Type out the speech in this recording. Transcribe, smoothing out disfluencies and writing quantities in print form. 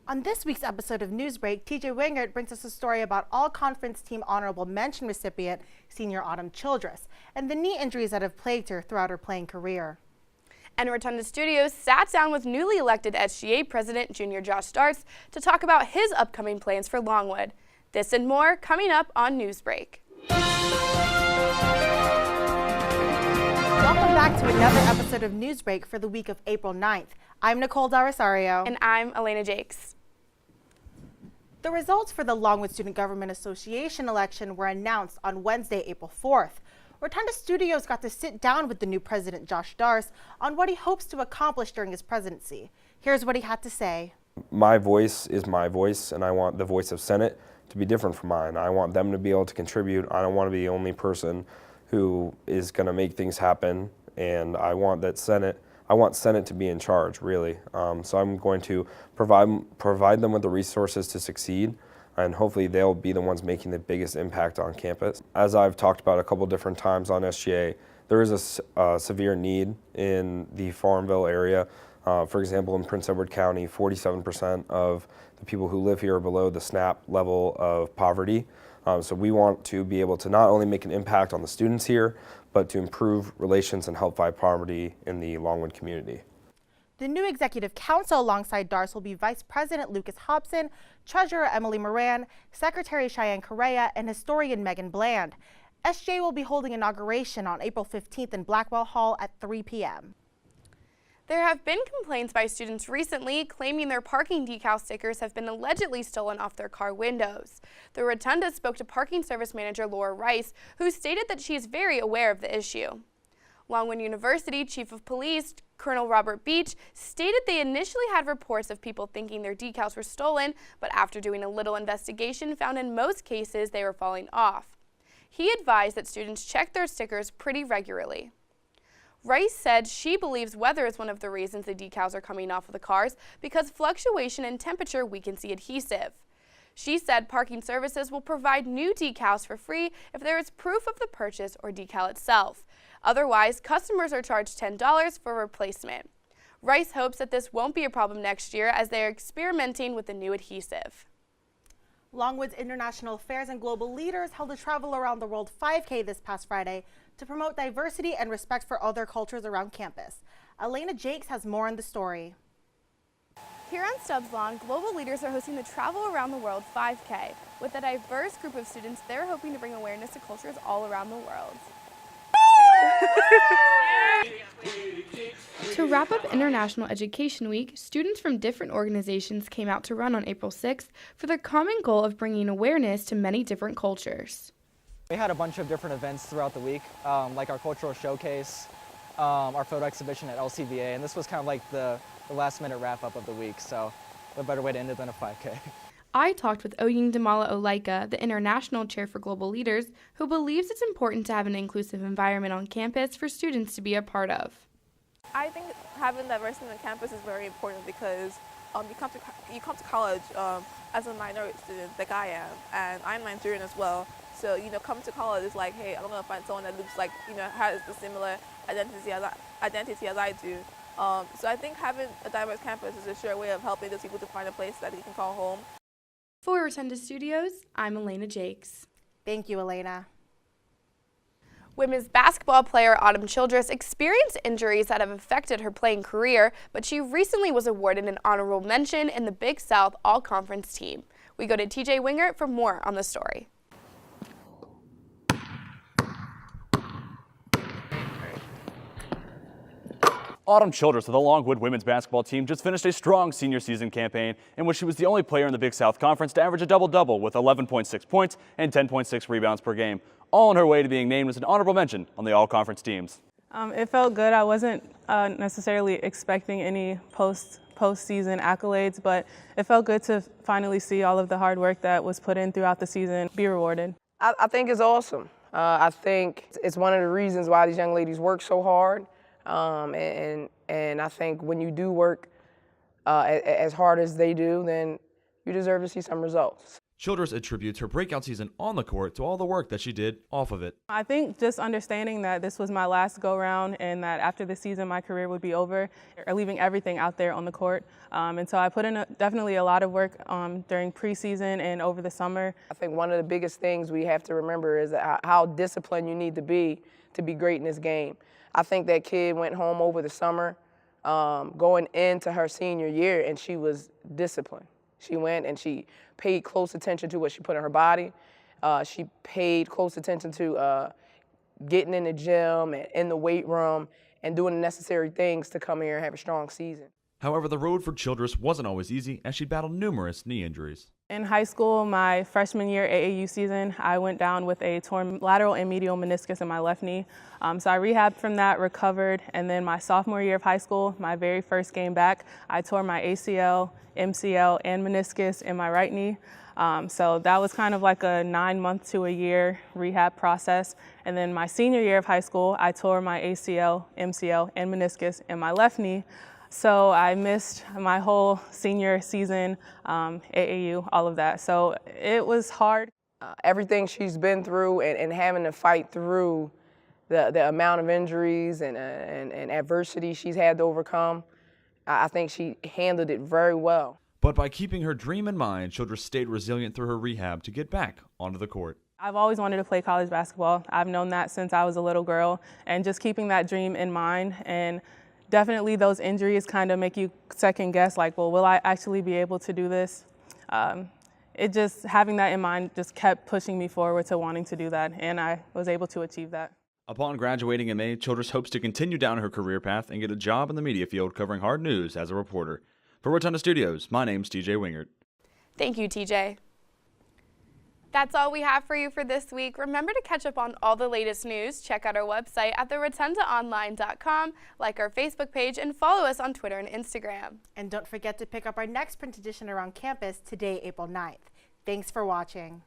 On this week's episode of Newsbreak, TJ Wengert brings us a story about all-conference team honorable mention recipient, senior Autumn Childress, and the knee injuries that have plagued her throughout her playing career. And Rotunda Studios sat down with newly elected SGA President Junior Josh Darts to talk about his upcoming plans for Longwood. This and more coming up on Newsbreak. Welcome back to another episode of Newsbreak for the week of April 9th. I'm Nicole Rosario. And I'm Alaina Jacques. The results for the Longwood Student Government Association election were announced on Wednesday, April 4th. Rotunda Studios got to sit down with the new president, Josh Darts, on what he hopes to accomplish during his presidency. Here's what he had to say. My voice is my voice, and I want the voice of Senate to be different from mine. I want them to be able to contribute. I don't want to be the only person who is going to make things happen, and I want Senate to be in charge, really. So I'm going to provide them with the resources to succeed, and hopefully they'll be the ones making the biggest impact on campus. As I've talked about a couple different times on SGA, there is a severe need in the Farmville area. For example, in Prince Edward County, 47% of the people who live here are below the SNAP level of poverty. So we want to be able to not only make an impact on the students here, but to improve relations and help fight poverty in the Longwood community. The new executive council alongside Darts will be Vice President Lucas Hobson, Treasurer Emily Moran, Secretary Cheyenne Correa, and historian Megan Bland. SJ will be holding inauguration on April 15th in Blackwell Hall at 3 p.m. There have been complaints by students recently claiming their parking decal stickers have been allegedly stolen off their car windows. The Rotunda spoke to parking service manager Laura Rice, who stated that she is very aware of the issue. Longwood University Chief of Police Colonel Robert Beach stated they initially had reports of people thinking their decals were stolen, but after doing a little investigation found in most cases they were falling off. He advised that students check their stickers pretty regularly. Rice said she believes weather is one of the reasons the decals are coming off of the cars because fluctuation in temperature weakens the adhesive. She said parking services will provide new decals for free if there is proof of the purchase or decal itself. Otherwise, customers are charged $10 for replacement. Rice hopes that this won't be a problem next year as they are experimenting with the new adhesive. Longwood's International Affairs and Global Leaders held a Travel Around the World 5K this past Friday to promote diversity and respect for other cultures around campus. Alaina Jacques has more on the story. Here on Stubbs Lawn, Global Leaders are hosting the Travel Around the World 5K. With a diverse group of students, they're hoping to bring awareness to cultures all around the world. To wrap up International Education Week, students from different organizations came out to run on April 6th for the common goal of bringing awareness to many different cultures. We had a bunch of different events throughout the week, like our cultural showcase, our photo exhibition at LCVA, and this was kind of like the last-minute wrap-up of the week, so what better way to end it than a 5K. I talked with Oying Damala Olaika, the International Chair for Global Leaders, who believes it's important to have an inclusive environment on campus for students to be a part of. I think having diversity on campus is very important because you come to college as a minority student like I am, and I'm Nigerian as well. So, coming to college is like, hey, I'm going to find someone that looks like, has the similar identity as I do. So I think having a diverse campus is a sure way of helping those people to find a place that they can call home. For Rotunda Studios, I'm Alaina Jacques. Thank you, Alaina. Women's basketball player Autumn Childress experienced injuries that have affected her playing career, but she recently was awarded an honorable mention in the Big South All-Conference team. We go to TJ Wengert for more on the story. Autumn Childress of the Longwood women's basketball team just finished a strong senior season campaign in which she was the only player in the Big South Conference to average a double-double with 11.6 points and 10.6 rebounds per game, all on her way to being named as an honorable mention on the all-conference teams. It felt good. I wasn't necessarily expecting any postseason accolades, but it felt good to finally see all of the hard work that was put in throughout the season be rewarded. I think it's awesome. I think it's one of the reasons why these young ladies work so hard. And I think when you do work as hard as they do, then you deserve to see some results. Childress attributes her breakout season on the court to all the work that she did off of it. I think just understanding that this was my last go-round and that after this season my career would be over, leaving everything out there on the court. And so I put in definitely a lot of work during preseason and over the summer. I think one of the biggest things we have to remember is how disciplined you need to be great in this game. I think that kid went home over the summer going into her senior year, and she was disciplined. She went and she paid close attention to what she put in her body. She paid close attention to getting in the gym and in the weight room and doing the necessary things to come here and have a strong season. However, the road for Childress wasn't always easy, as she battled numerous knee injuries. In high school, my freshman year AAU season, I went down with a torn lateral and medial meniscus in my left knee. So I rehabbed from that, recovered, and then my sophomore year of high school, my very first game back, I tore my ACL, MCL, and meniscus in my right knee. So that was kind of like a 9-month to a year rehab process. And then my senior year of high school, I tore my ACL, MCL, and meniscus in my left knee. So I missed my whole senior season, AAU, all of that. So it was hard. Everything she's been through and having to fight through the amount of injuries and adversity she's had to overcome, I think she handled it very well. But by keeping her dream in mind, Childress stayed resilient through her rehab to get back onto the court. I've always wanted to play college basketball. I've known that since I was a little girl, and just keeping that dream in mind, and definitely those injuries kind of make you second guess, like, well, will I actually be able to do this? It just, having that in mind just kept pushing me forward to wanting to do that, and I was able to achieve that. Upon graduating in May, Childress hopes to continue down her career path and get a job in the media field covering hard news as a reporter. For Rotunda Studios, my name's TJ Wengert. Thank you, TJ. That's all we have for you for this week. Remember to catch up on all the latest news. Check out our website at therotundaonline.com, like our Facebook page, and follow us on Twitter and Instagram. And don't forget to pick up our next print edition around campus today, April 9th. Thanks for watching.